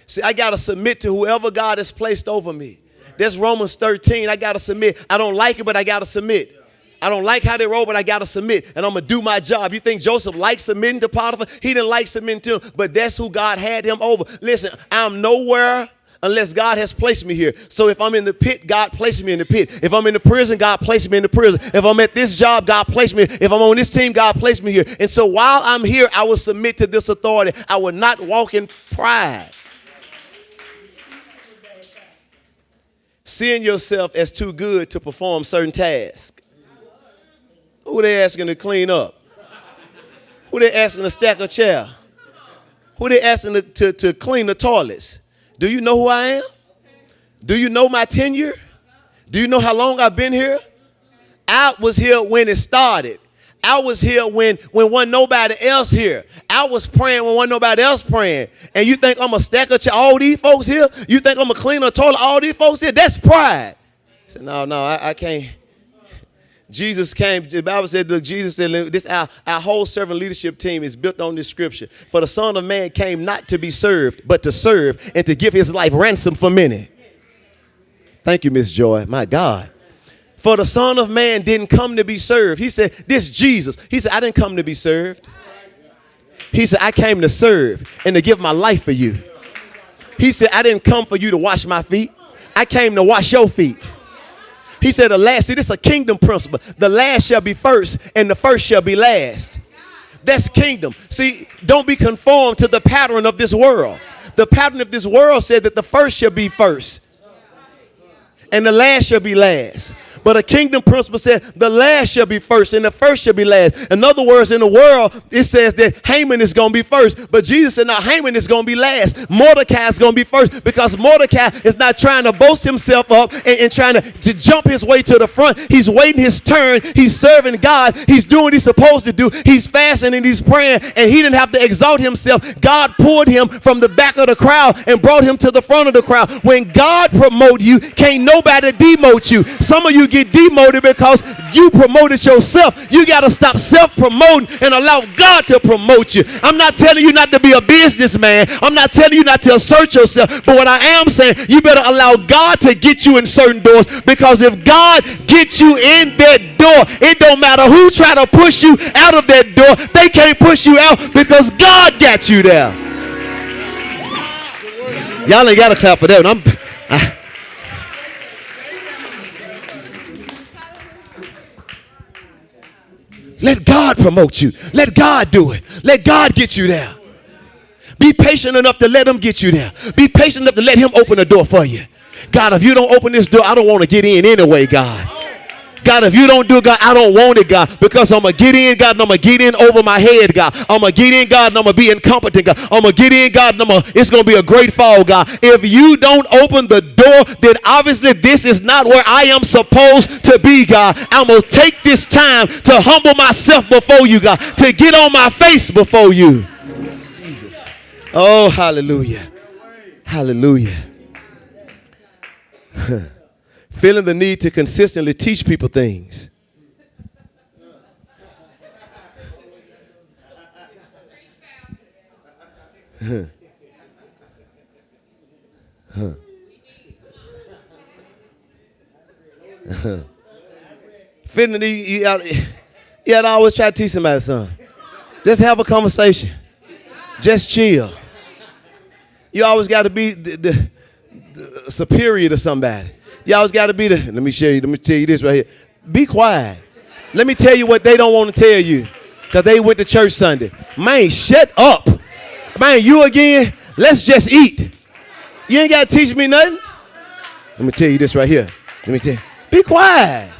See, I gotta submit to whoever God has placed over me. That's Romans 13. I gotta submit. I don't like it, but I gotta submit. I don't like how they roll, but I gotta submit, and I'm gonna do my job. You think Joseph liked submitting to Potiphar? He didn't like submitting to him, but that's who God had him over. Listen, I'm nowhere unless God has placed me here. So if I'm in the pit, God placed me in the pit. If I'm in the prison, God placed me in the prison. If I'm at this job, God placed me. If I'm on this team, God placed me here. And so while I'm here, I will submit to this authority. I will not walk in pride. Seeing yourself as too good to perform certain tasks. Who they asking to clean up? Who they asking to stack a chair? Who they asking to clean the toilets? Do you know who I am? Do you know my tenure? Do you know how long I've been here? I was here when it started. I was here when wasn't nobody else here. I was praying when wasn't nobody else praying. And you think I'm a stacker to all these folks here? You think I'm a cleaner a toilet all these folks here? That's pride. I said, no, I can't. Jesus came, the Bible said, look, Jesus said, this our whole servant leadership team is built on this scripture. For the Son of Man came not to be served, but to serve and to give his life ransom for many. Thank you, Miss Joy. My God. For the Son of Man didn't come to be served. He said, this Jesus. He said, I didn't come to be served. He said, I came to serve and to give my life for you. He said, I didn't come for you to wash my feet. I came to wash your feet. He said, see, this is a kingdom principle. The last shall be first and the first shall be last. That's kingdom. See, don't be conformed to the pattern of this world. The pattern of this world said that the first shall be first and the last shall be last. But a kingdom principle said the last shall be first and the first shall be last. In other words, in the world, it says that Haman is going to be first. But Jesus said, no, Haman is going to be last. Mordecai is going to be first, because Mordecai is not trying to boast himself up and trying to jump his way to the front. He's waiting his turn. He's serving God. He's doing what he's supposed to do. He's fasting and he's praying, and he didn't have to exalt himself. God pulled him from the back of the crowd and brought him to the front of the crowd. When God promotes you, can't nobody demote you. Some of you get demoted because you promoted yourself. You got to stop self-promoting and allow God to promote you. I'm not telling you not to be a businessman. I'm not telling you not to assert yourself. But what I am saying, you better allow God to get you in certain doors, because if God gets you in that door, it don't matter who try to push you out of that door. They can't push you out because God got you there. Y'all ain't got to clap for that one. Let God promote you. Let God do it. Let God get you there. Be patient enough to let him get you there. Be patient enough to let him open the door for you. God, if you don't open this door, I don't want to get in anyway, God. God, if you don't do it, God, I don't want it, God, because I'm going to get in, God, and I'm going to get in over my head, God. I'm going to get in, God, and I'm going to be incompetent, God. I'm going to get in, God, and it's going to be a great fall, God. If you don't open the door, then obviously this is not where I am supposed to be, God. I'm going to take this time to humble myself before you, God, to get on my face before you. Jesus. Oh, hallelujah. Hallelujah. Feeling the need to consistently teach people things. Feeling the need, you got to always try to teach somebody something. Just have a conversation. Just chill. You always got to be the superior to somebody. You always got to be let me tell you this right here. Be quiet. Let me tell you what they don't want to tell you, because they went to church Sunday. Man, shut up. Man, you again? Let's just eat. You ain't got to teach me nothing. Let me tell you this right here. Let me tell you. Be quiet.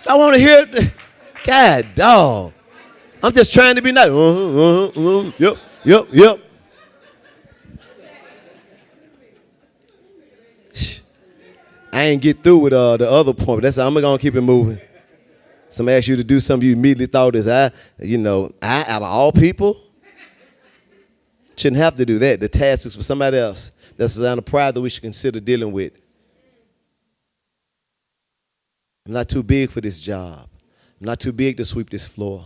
I want to hear it. God, dog. I'm just trying to be nice. Yep. I ain't get through with the other point, but that's how I'm going to keep it moving. Somebody asked you to do something you immediately thought is, out of all people, shouldn't have to do that. The task is for somebody else. That's the kind of pride that we should consider dealing with. I'm not too big for this job. I'm not too big to sweep this floor.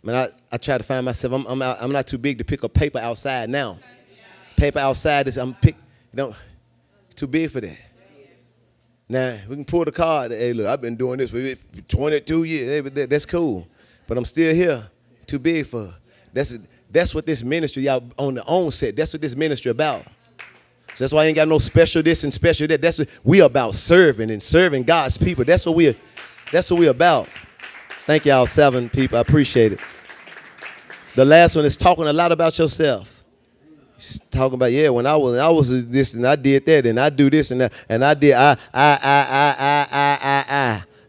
I try to find myself, I'm not too big to pick up paper outside now. Paper outside is, too big for that. Now, we can pull the card. Hey, look, I've been doing this for 22 years. Hey, that's cool. But I'm still here. Too big for. That's what this ministry, y'all on the onset, that's what this ministry about. So that's why I ain't got no special this and special that. That's what we about, serving and serving God's people. That's what we about. Thank y'all, 7 people. I appreciate it. The last one is talking a lot about yourself. Talking about, when I was this and I did that and I do this and that and I did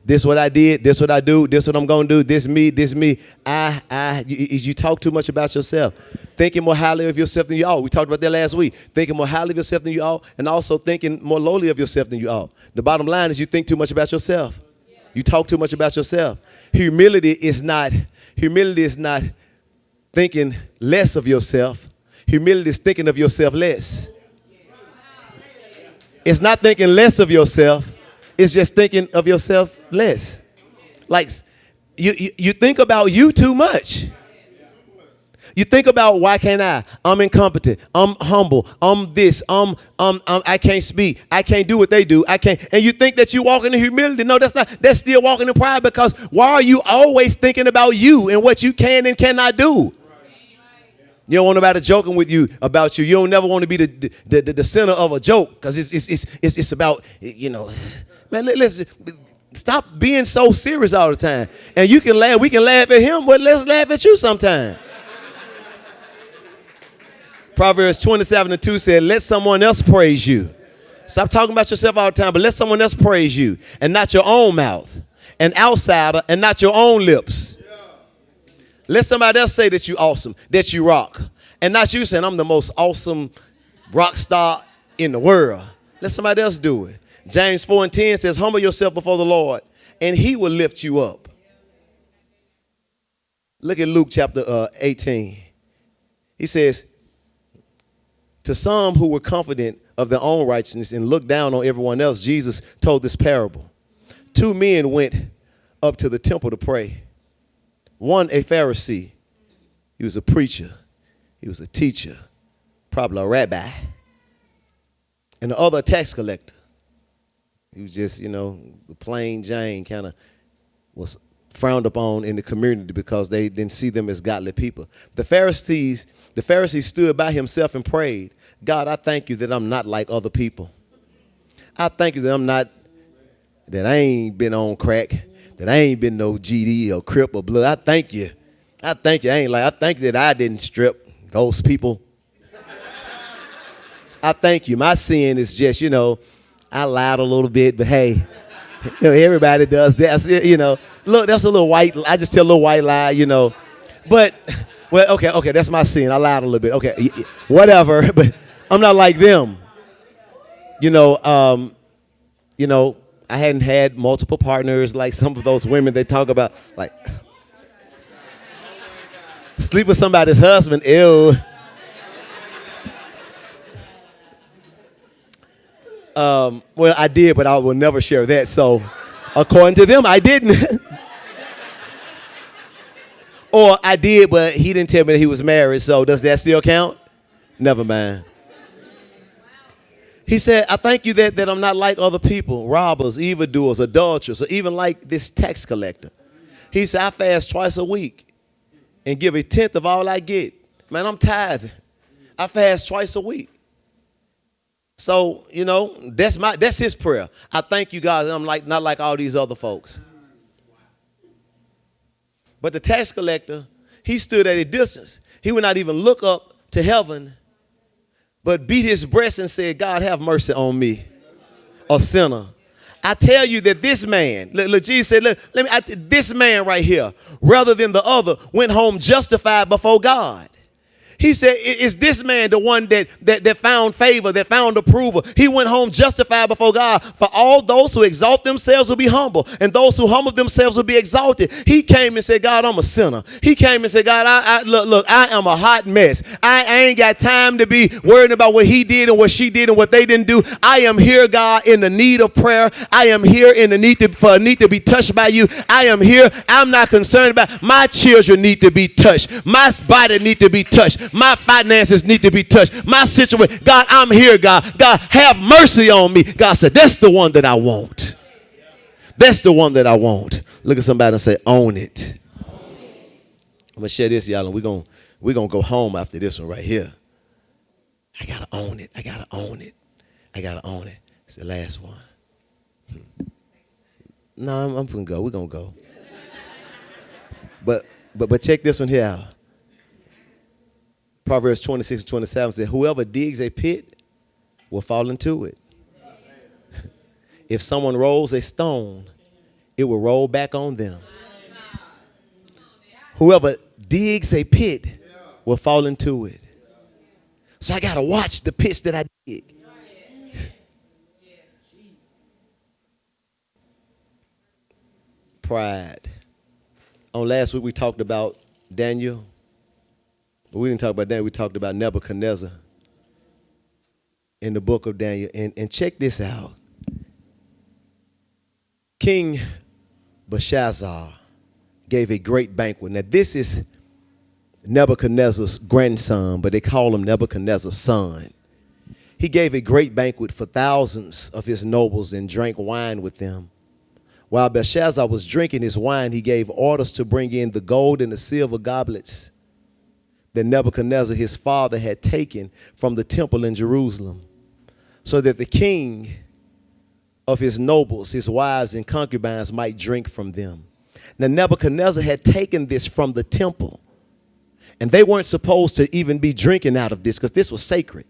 this what I did, this what I do, this what I'm gonna do, this me. You talk too much about yourself. Thinking more highly of yourself than you ought. We talked about that last week. Thinking more highly of yourself than you ought, and also thinking more lowly of yourself than you ought. The bottom line is you think too much about yourself. You talk too much about yourself. Humility is not thinking less of yourself. Humility is thinking of yourself less. It's not thinking less of yourself. It's just thinking of yourself less. Like you think about you too much. You think about, why can't I? I'm incompetent. I'm humble. I'm this. I can't speak. I can't do what they do. I can't. And you think that you walk in humility. No, that's not. That's still walking in pride, because why are you always thinking about you and what you can and cannot do? You don't want nobody joking with you about you. You don't never want to be the center of a joke, because it's about, man, let's stop being so serious all the time. And you can laugh. We can laugh at him, but let's laugh at you sometime. Proverbs 27:2 said, let someone else praise you. Stop talking about yourself all the time, but let someone else praise you, and not your own mouth, an outsider and not your own lips. Let somebody else say that you awesome, that you rock, and not you saying, I'm the most awesome rock star in the world. Let somebody else do it. James 4:10 says, humble yourself before the Lord, and he will lift you up. Look at Luke chapter 18. He says, to some who were confident of their own righteousness and looked down on everyone else, Jesus told this parable. 2 men went up to the temple to pray. One, a Pharisee. He was a preacher. He was a teacher, probably a rabbi. And the other, a tax collector. He was just, plain Jane, kind of was frowned upon in the community because they didn't see them as godly people. The Pharisee stood by himself and prayed, God, I thank you that I'm not like other people. I thank you that that I ain't been on crack, that I ain't been no GD or Crip or Blood. I thank you. I thank you that I didn't strip those people. I thank you. My sin is just, I lied a little bit, but hey, everybody does that. Look, that's a little white. I just tell a little white lie, But, well, okay, that's my sin. I lied a little bit. Okay, whatever. But I'm not like them. I hadn't had multiple partners like some of those women they talk about, like sleep with somebody's husband. Ew. Well, I did, but I will never share that. So, according to them, I didn't. Or I did, but he didn't tell me that he was married. So, does that still count? Never mind. He said, I thank you that I'm not like other people, robbers, evildoers, adulterers, or even like this tax collector. He said, I fast twice a week and give 1/10 of all I get. Man, I'm tithing. I fast twice a week. So, that's his prayer. I thank you, God, that I'm not like all these other folks. But the tax collector, he stood at a distance. He would not even look up to heaven, but beat his breast and said, God, have mercy on me, a sinner. I tell you that this man, look, Jesus said, this man right here, rather than the other, went home justified before God. He said, is this man the one that found favor, that found approval? He went home justified before God. For all those who exalt themselves will be humble, and those who humble themselves will be exalted. He came and said, God, I'm a sinner. He came and said, God, look, I am a hot mess. I ain't got time to be worried about what he did and what she did and what they didn't do. I am here, God, in the need of prayer. I am here in the need to be touched by you. I am here. I'm not concerned about my children need to be touched. My body need to be touched. My finances need to be touched. My situation. God, I'm here, God. God, have mercy on me. God said, that's the one that I want. That's the one that I want. Look at somebody and say, own it. I'm going to share this, y'all, and we're gonna go home after this one right here. I got to own it. I got to own it. I got to own it. It's the last one. No, I'm going to go. We're going to go. But check this one here out. Proverbs 26:27 says, whoever digs a pit will fall into it. If someone rolls a stone, it will roll back on them. Whoever digs a pit will fall into it. So I got to watch the pits that I dig. Pride. On last week we talked about Daniel. But we didn't talk about Daniel. We talked about Nebuchadnezzar in the book of Daniel. And check this out. King Belshazzar gave a great banquet. Now this is Nebuchadnezzar's grandson, but they call him Nebuchadnezzar's son. He gave a great banquet for thousands of his nobles and drank wine with them. While Belshazzar was drinking his wine, he gave orders to bring in the gold and the silver goblets that Nebuchadnezzar, his father, had taken from the temple in Jerusalem, so that the king of his nobles, his wives and concubines might drink from them. Now Nebuchadnezzar had taken this from the temple, and they weren't supposed to even be drinking out of this because this was sacred,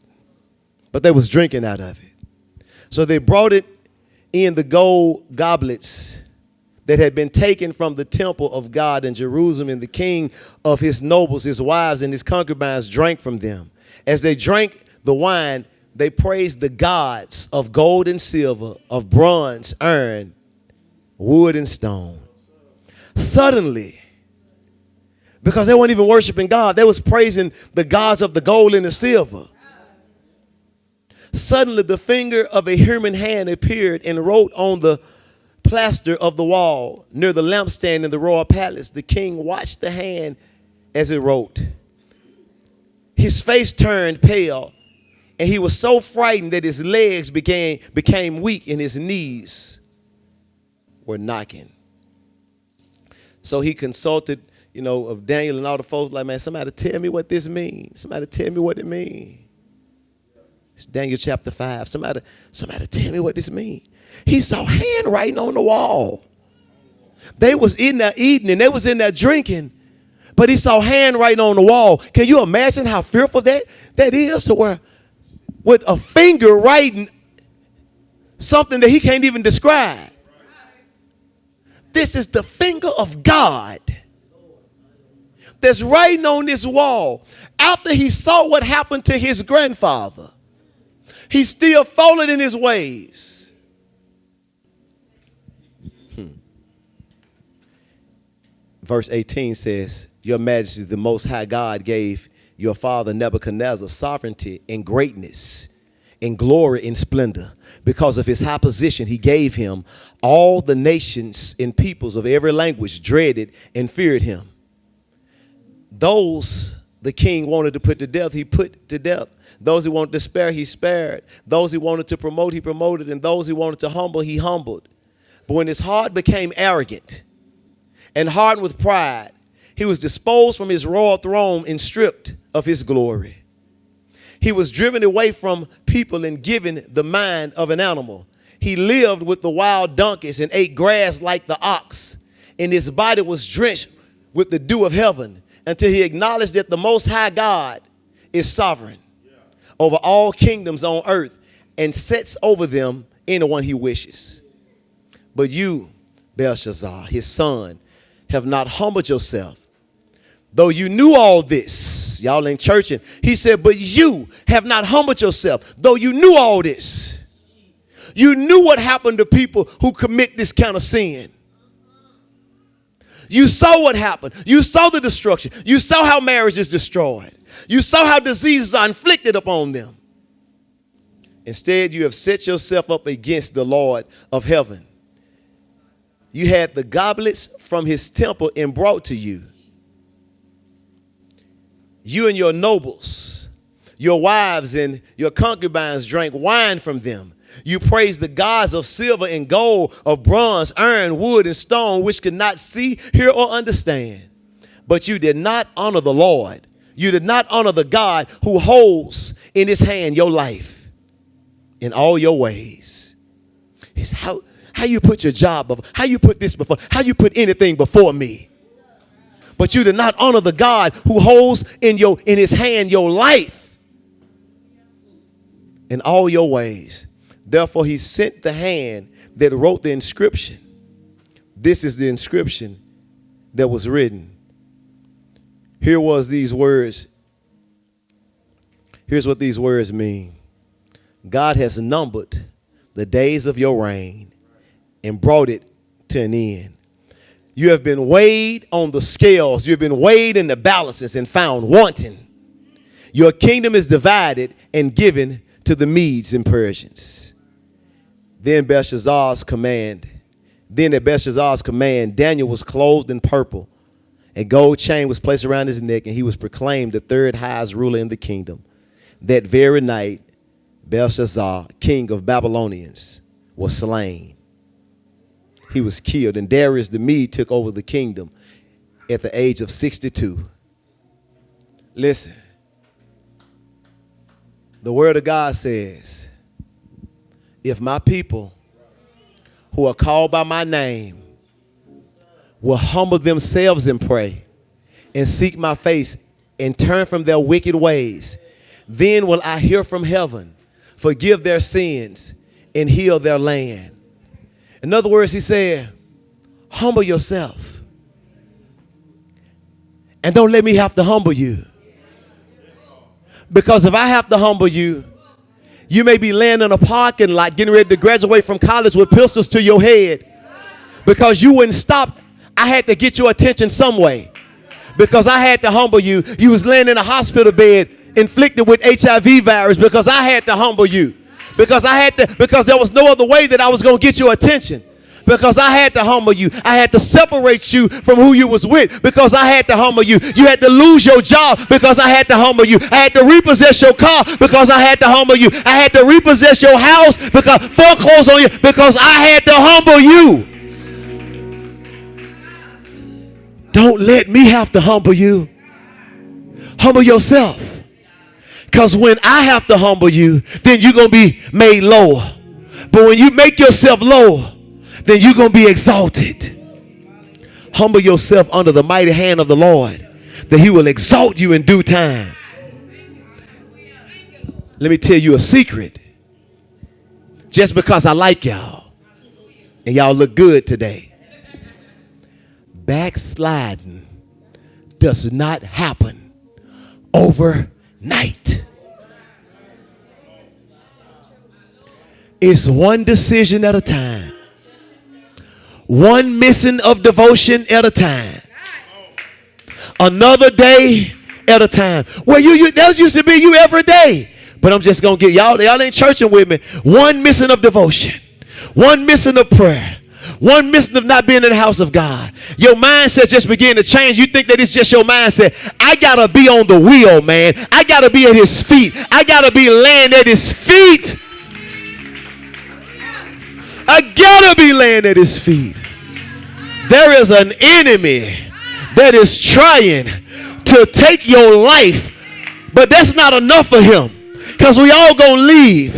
but they was drinking out of it. So they brought it in the gold goblets that had been taken from the temple of God in Jerusalem, and the king of his nobles, his wives and his concubines drank from them. As they drank the wine, they praised the gods of gold and silver, of bronze, iron, wood, and stone. Suddenly, because they weren't even worshiping God, they was praising the gods of the gold and the silver. Suddenly, the finger of a human hand appeared and wrote on the plaster of the wall near the lampstand in the royal palace. The king watched the hand as it wrote. His face turned pale, and he was so frightened that his legs became weak and his knees were knocking. So he consulted, of Daniel and all the folks, like, man, somebody tell me what this means. Somebody tell me what it means. It's Daniel chapter 5. Somebody tell me what this means. He saw handwriting on the wall. They was in there eating and they was in there drinking, but he saw handwriting on the wall. Can you imagine how fearful that is, to where with a finger writing something that he can't even describe? This is the finger of God that's writing on this wall. After he saw what happened to his grandfather, he still followed in his ways. Verse 18 says, Your Majesty, the Most High God gave your father Nebuchadnezzar sovereignty and greatness and glory and splendor. Because of his high position, he gave him all the nations and peoples of every language dreaded and feared him. Those the king wanted to put to death, he put to death. Those he wanted to spare, he spared. Those he wanted to promote, he promoted. And those he wanted to humble, he humbled. But when his heart became arrogant and hardened with pride, he was disposed from his royal throne and stripped of his glory. He was driven away from people and given the mind of an animal. He lived with the wild donkeys and ate grass like the ox, and his body was drenched with the dew of heaven, until he acknowledged that the Most High God is sovereign over all kingdoms on earth and sets over them anyone he wishes. But you, Belshazzar, his son, have not humbled yourself, though you knew all this. Y'all ain't churching. He said, but you have not humbled yourself, though you knew all this. You knew what happened to people who commit this kind of sin. You saw what happened. You saw the destruction. You saw how marriage is destroyed. You saw how diseases are inflicted upon them. Instead, you have set yourself up against the Lord of heaven. You had the goblets from his temple and brought to you. You and your nobles, your wives and your concubines drank wine from them. You praised the gods of silver and gold, of bronze, iron, wood, and stone, which could not see, hear, or understand. But you did not honor the Lord. You did not honor the God who holds in his hand your life in all your ways. He said, how you put your job before, how you put this before, how you put anything before me. But you did not honor the God who holds in his hand your life in all your ways. Therefore, he sent the hand that wrote the inscription. This is the inscription that was written. Here was these words Here's what these words mean. God has numbered the days of your reign and brought it to an end. You have been weighed on the scales. You've been weighed in the balances and found wanting. Your kingdom is divided and given to the Medes and Persians. Then at Belshazzar's command, Daniel was clothed in purple. A gold chain was placed around his neck, and he was proclaimed the third highest ruler in the kingdom. That very night, Belshazzar, king of Babylonians, was slain. He was killed, and Darius the Mede took over the kingdom at the age of 62. Listen, the word of God says, if my people who are called by my name will humble themselves and pray and seek my face and turn from their wicked ways, then will I hear from heaven, forgive their sins, and heal their land. In other words, he said, humble yourself. And don't let me have to humble you. Because if I have to humble you, you may be laying in a parking lot getting ready to graduate from college with pistols to your head. Because you wouldn't stop. I had to get your attention some way. Because I had to humble you. You was laying in a hospital bed inflicted with HIV virus because I had to humble you. Because there was no other way that I was going to get your attention. Because I had to humble you. I had to separate you from who you was with because I had to humble you. You had to lose your job because I had to humble you. I had to repossess your car because I had to humble you. I had to repossess your house because foreclose on you because I had to humble you. Don't let me have to humble you. Humble yourself. Because when I have to humble you, then you're going to be made lower. But when you make yourself lower, then you're going to be exalted. Humble yourself under the mighty hand of the Lord, that he will exalt you in due time. Let me tell you a secret. Just because I like y'all, and y'all look good today, backsliding does not happen overnight. It's one decision at a time. One missing of devotion at a time. Another day at a time. Well, that used to be you every day. But I'm just going to get y'all ain't churching with me. One missing of devotion. One missing of prayer. One missing of not being in the house of God. Your mindset just begin to change. You think that it's just your mindset. I got to be on the wheel, man. I got to be at his feet. I got to be laying at his feet. I got to be laying at his feet. There is an enemy that is trying to take your life, but that's not enough for him because we all gonna leave.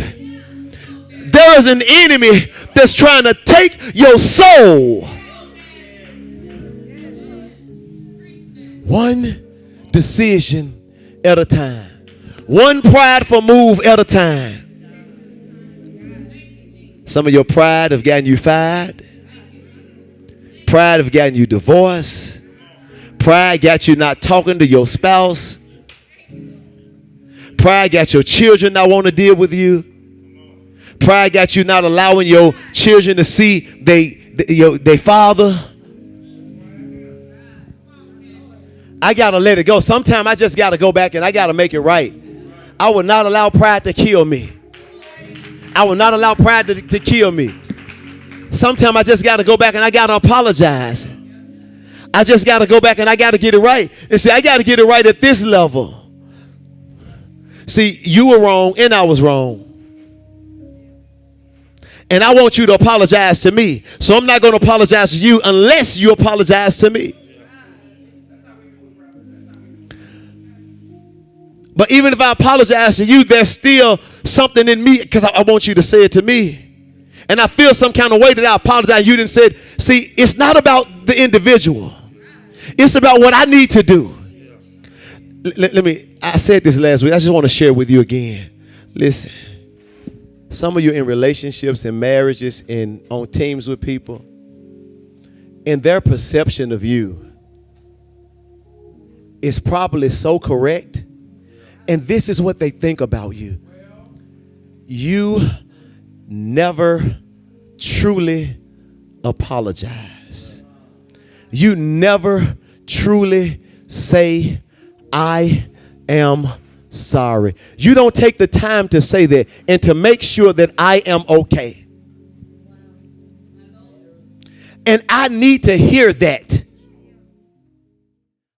There is an enemy that's trying to take your soul. One decision at a time. One prideful move at a time. Some of your pride have gotten you fired. Pride have gotten you divorced. Pride got you not talking to your spouse. Pride got your children not want to deal with you. Pride got you not allowing your children to see their father. I got to let it go. Sometimes I just got to go back and I got to make it right. I will not allow pride to kill me. I will not allow pride to kill me. Sometimes I just got to go back and I got to apologize. I just got to go back and I got to get it right. And see, I got to get it right at this level. See, you were wrong and I was wrong. And I want you to apologize to me. So I'm not going to apologize to you unless you apologize to me. But even if I apologize to you, there's still something in me because I want you to say it to me. And I feel some kind of way that I apologize. You didn't say it. See, it's not about the individual. It's about what I need to do. I said this last week. I just want to share with you again. Listen, some of you in relationships and marriages and on teams with people, and their perception of you is probably so correct And this is what they think about you. You never truly apologize. You never truly say, I am sorry. You don't take the time to say that and to make sure that I am okay. And I need to hear that